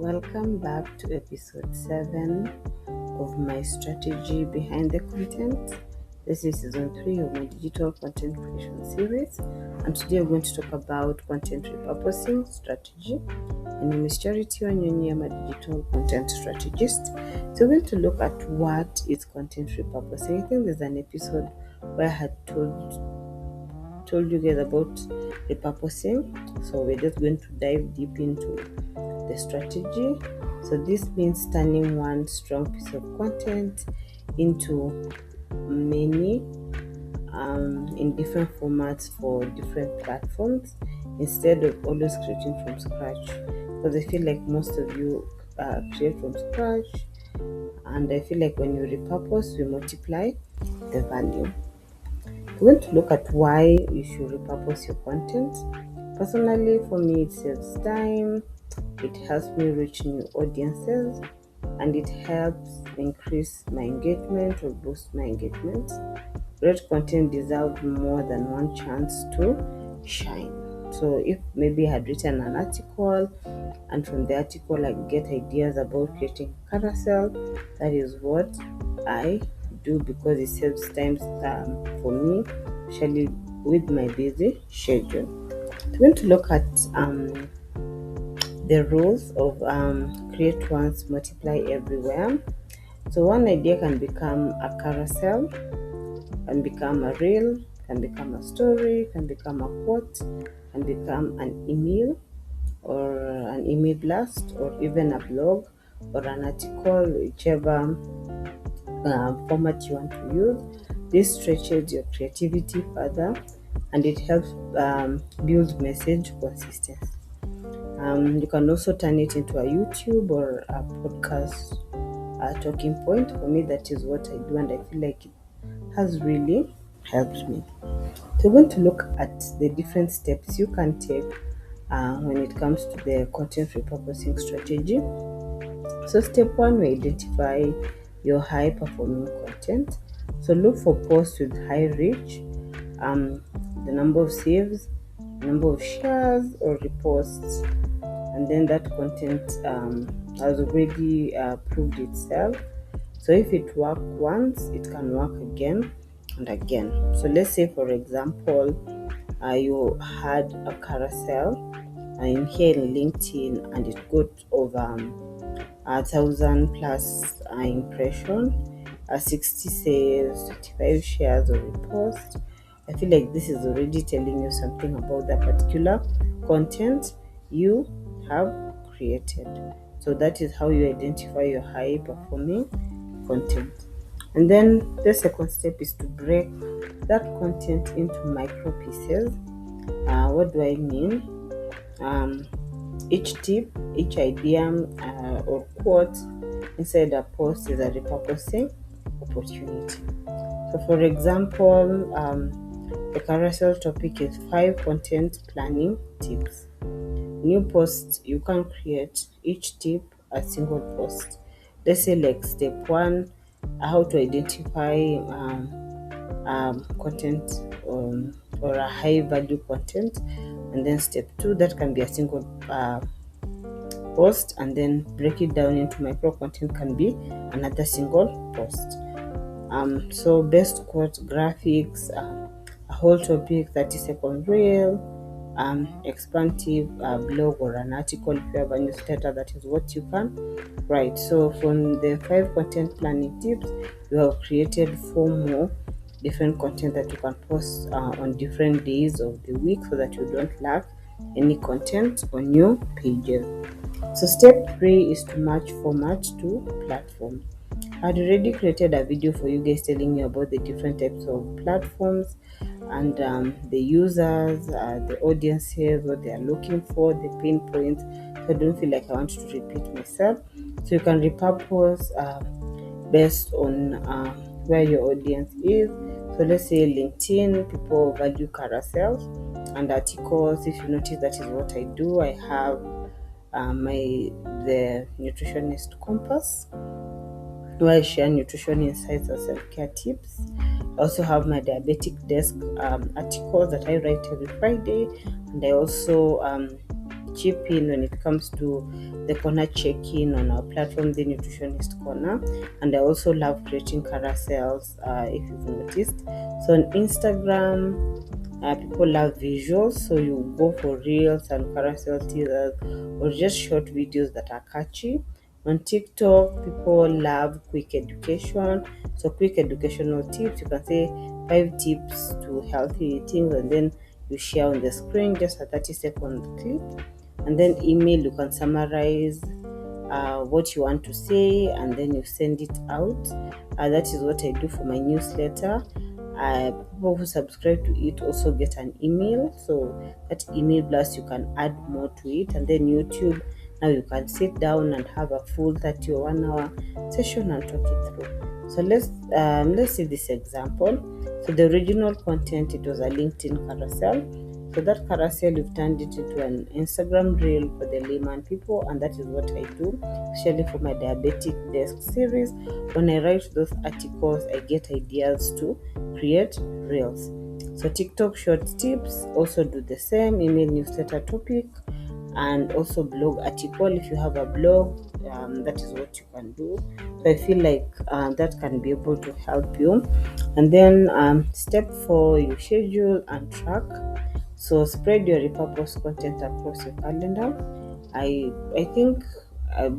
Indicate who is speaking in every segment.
Speaker 1: Welcome back to episode 7 of my strategy behind the content. This is season 3 of my digital content creation series, and today we're going to talk about content repurposing strategy. My name is Charity Wanyonyi. I'm a digital content strategist. So we're going to look at what is content repurposing. I think there's an episode where I had told you guys about repurposing. So we're just going to dive deep into the strategy. So this means turning one strong piece of content into many in different formats for different platforms instead of always creating from scratch, because I feel like most of you create from scratch, and I feel like when you repurpose, we multiply the value. We're going to look at why you should repurpose your content. Personally, for me, it saves time, it helps me reach new audiences, and it helps increase my engagement or boost my engagement. Great content deserves more than one chance to shine. So if maybe I had written an article, and from the article I get ideas about creating carousel, that is what I do, because it saves time for me, especially with my busy schedule. We're going to look at the rules of create once, multiply everywhere. So one idea can become a carousel, can become a reel, can become a story, can become a quote, can become an email or an email blast, or even a blog or an article, whichever format you want to use. This stretches your creativity further, and it helps build message consistency. You can also turn it into a YouTube or a podcast talking point. For me, that is what I do, and I feel like it has really helped me. So we're going to look at the different steps you can take when it comes to the content repurposing strategy. So step 1, we identify your high performing content. So look for posts with high reach, the number of saves, number of shares or reposts, and then that content has already proved itself. So if it worked once, it can work again and again. So let's say, for example, you had a carousel in here in LinkedIn, and it got over 1,000 plus impression, 60 saves, 25 shares or repost. I feel like this is already telling you something about that particular content you have created. So that is how you identify your high performing content. And then the second step is to break that content into micro pieces. What do I mean? Each tip, each idea or quote inside a post is a repurposing opportunity. So for example, the carousel topic is 5 content planning tips. New posts you can create each tip a single post. Let's say like step 1, how to identify content or a high value content, and then step 2, that can be a single post, and then break it down into micro content can be another single post. So best quote, graphics, a whole topic, 30-second reel, expansive blog or an article. If you have a newsletter, that is what you can write. So from the 5 content planning tips, you have created 4 more different content that you can post on different days of the week, so that you don't lack any content on your pages. So step 3 is to match format to platform. I'd already created a video for you guys telling you about the different types of platforms and the users, the audiences, what they are looking for, the pain points. So I don't feel like I want to repeat myself. So you can repurpose based on where your audience is. So let's say LinkedIn, people value carousels and articles. If you notice, that is what I do. I have the nutritionist compass, where I share nutrition insights and self-care tips. I also have my diabetic desk articles that I write every Friday, and I also chip in when it comes to the corner check-in on our platform, the Nutritionist Corner. And I also love creating carousels, if you've noticed. So on Instagram, people love visuals, so you go for reels and carousel teasers or just short videos that are catchy. On TikTok, people love quick education, so quick educational tips. You can say 5 tips to healthy eating, and then you share on the screen just a 30-second clip. And then email, you can summarize what you want to say, and then you send it out. That is what I do for my newsletter. People who subscribe to it also get an email, so that email blast you can add more to it. And then YouTube, now you can sit down and have a full 30 or 1 hour session and talk it through. So let's see this example. So the original content, it was a LinkedIn carousel. So that carousel, you've turned it into an Instagram reel for the layman people, and that is what I do, especially for my diabetic desk series. When I write those articles, I get ideas to create reels. So TikTok short tips also do the same, email newsletter topic, and also blog article. If you have a blog, that is what you can do. So I feel like that can be able to help you. And then step 4, you schedule and track. So spread your repurpose content across your calendar. I think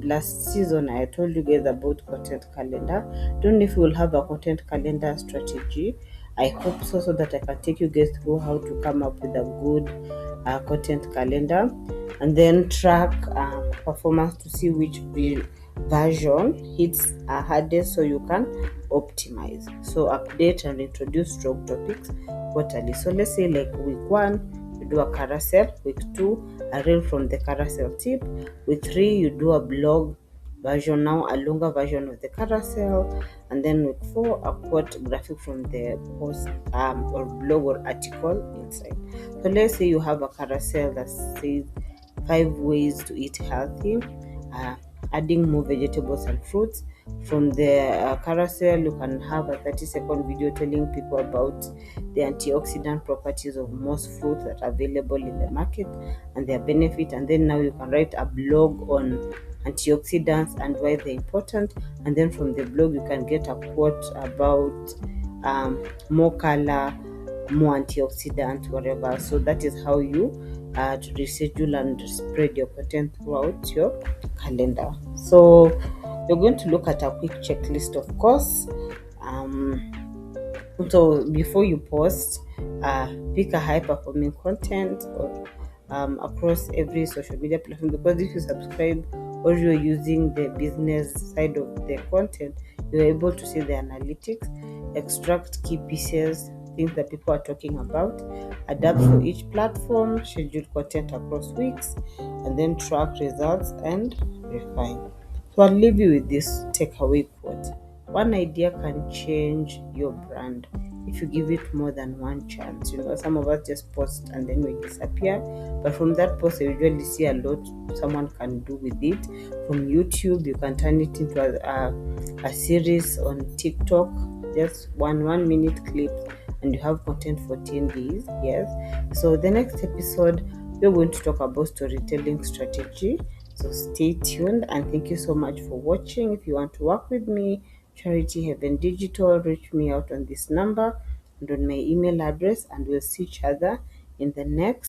Speaker 1: last season I told you guys about content calendar. Don't know if we will have a content calendar strategy. I hope so, so that I can take you guys through how to come up with a good content calendar, and then track performance to see which version hits hardest, so you can optimize. So update and introduce strong topics quarterly. So let's say like week 1 you do a carousel, week 2 a reel from the carousel tip, week 3 you do a blog version, now a longer version of the carousel, and then week 4 a quote graphic from the post or blog or article inside. So let's say you have a carousel that says 5 ways to eat healthy, uh, adding more vegetables and fruits. From the carousel, you can have a 30-second video telling people about the antioxidant properties of most fruits that are available in the market and their benefit. And then now you can write a blog on antioxidants and why they're important. And then from the blog, you can get a quote about more color, more antioxidants, whatever. So that is how you to reschedule and spread your content throughout your calendar. So you're going to look at a quick checklist, of course. So before you post, pick a high performing content or across every social media platform, because if you subscribe or you're using the business side of the content, you're able to see the analytics, extract key pieces, things that people are talking about, adapt for each platform, schedule content across weeks, and then track results and refine. So I'll leave you with this takeaway quote: one idea can change your brand if you give it more than one chance. Some of us just post and then we disappear, but from that post I usually see a lot someone can do with it. From YouTube, you can turn it into a series. On TikTok, just one minute clips, and you have content for 10 days. Yes. So the next episode, we're going to talk about storytelling strategy. So stay tuned, and thank you so much for watching. If you want to work with me, Charity Heaven Digital, reach me out on this number and on my email address, and we'll see each other in the next